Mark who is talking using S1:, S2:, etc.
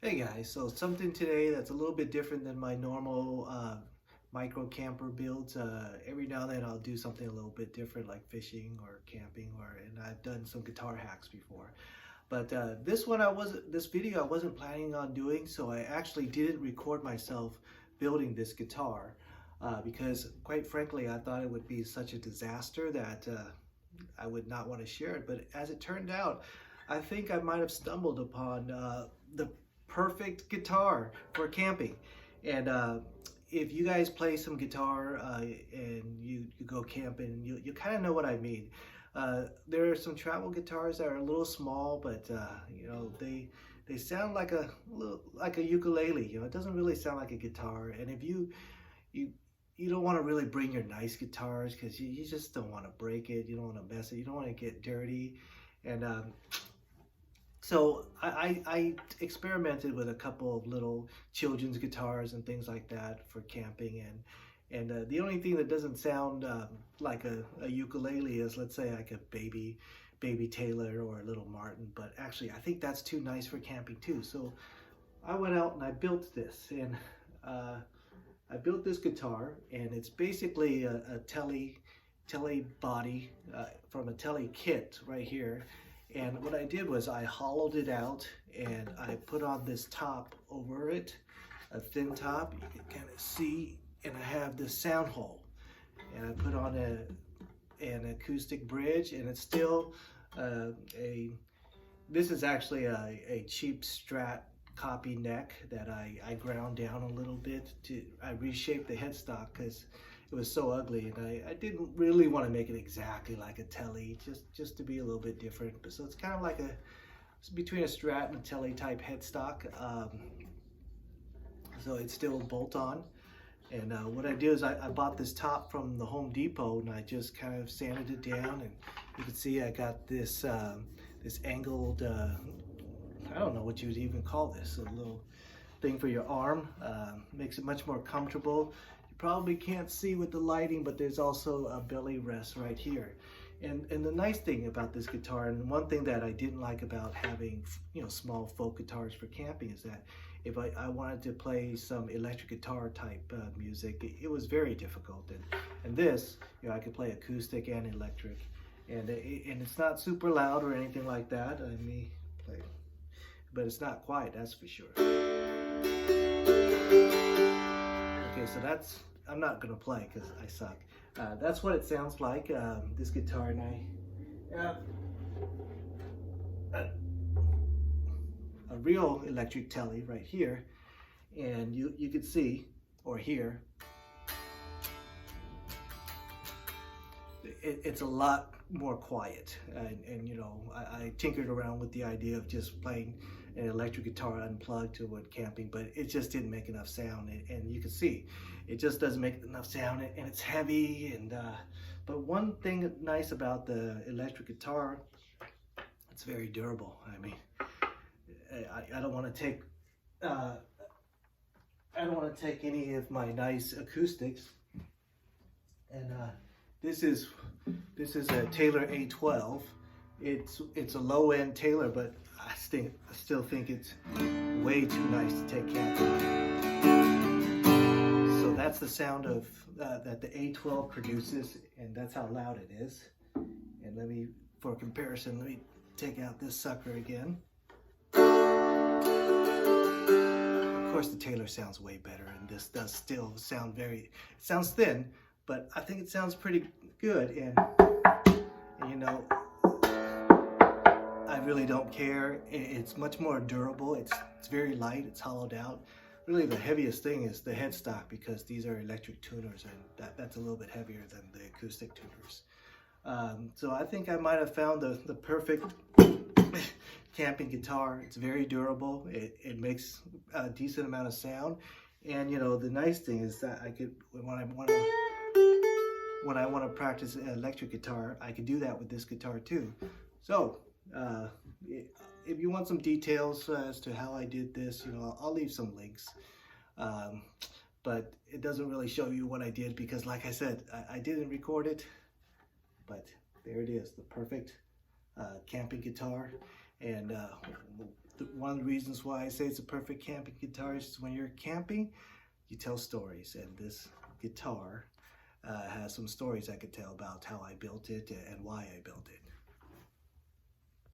S1: Hey guys, so something today that's a little bit different than my normal micro camper builds. Every now and then I'll do something a little bit different like fishing or camping and I've done some guitar hacks before. But this video I wasn't planning on doing, so I actually didn't record myself building this guitar because quite frankly I thought it would be such a disaster that I would not want to share it. But as it turned out, I think I might have stumbled upon the perfect guitar for camping. And if you guys play some guitar and you go camping, you kind of know what I mean. There are some travel guitars that are a little small, but they sound like a ukulele. It doesn't really sound like a guitar. And if you you don't want to really bring your nice guitars because you just don't want to break it. You don't want to mess it. You don't want to get dirty. And so I experimented with a couple of little children's guitars and things like that for camping, and the only thing that doesn't sound like a ukulele is, let's say, like a baby Taylor or a little Martin. But actually, I think that's too nice for camping too. So I went out and I built this, and I built this guitar, and it's basically a tele body from a tele kit right here. And what I did was I hollowed it out and I put on this top over it, a thin top, you can kind of see, and I have this sound hole. And I put on an acoustic bridge, and it's still this is actually a cheap Strat copy neck that I ground down a little bit. I reshaped the headstock because it was so ugly, and I didn't really want to make it exactly like a tele, just to be a little bit different. But so it's kind of like it's between a Strat and a tele type headstock. So it's still bolt on. And what I do is I bought this top from the Home Depot, and I just kind of sanded it down, and you can see I got this this angled I don't know what you would even call this, a little thing for your arm. Makes it much more comfortable. You probably can't see with the lighting, but there's also a belly rest right here. And the nice thing about this guitar, and one thing that I didn't like about having small folk guitars for camping, is that if I wanted to play some electric guitar type music, it was very difficult. And this, I could play acoustic and electric, and it's not super loud or anything like that. Let me play, but it's not quiet, that's for sure. Okay, so I'm not gonna play because I suck. That's what it sounds like, this guitar, and I have a real electric tele right here, and you can see or hear it's a lot more quiet, and I tinkered around with the idea of just playing an electric guitar unplugged to when camping, but it just didn't make enough sound, and you can see it just doesn't make enough sound, and it's heavy. And but one thing nice about the electric guitar, it's very durable. I mean, I don't want to take any of my nice acoustics, and this is a Taylor A12. It's a low-end Taylor, but I still think it's way too nice to take camping. So that's the sound of that the A12 produces, and that's how loud it is. And for comparison, let me take out this sucker again. Of course, the Taylor sounds way better, and this does still sound it sounds thin, but I think it sounds pretty good. And I really don't care. It's much more durable. It's very light. It's hollowed out. Really, the heaviest thing is the headstock, because these are electric tuners, and that's a little bit heavier than the acoustic tuners. So I think I might have found the perfect camping guitar. It's very durable. It makes a decent amount of sound, and the nice thing is that I could, when I want to practice electric guitar, I could do that with this guitar too. So if you want some details as to how I did this, I'll leave some links. But it doesn't really show you what I did because, like I said, I didn't record it. But there it is, the perfect camping guitar. And one of the reasons why I say it's a perfect camping guitar is when you're camping, you tell stories, and this guitar has some stories I could tell about how I built it and why I built it.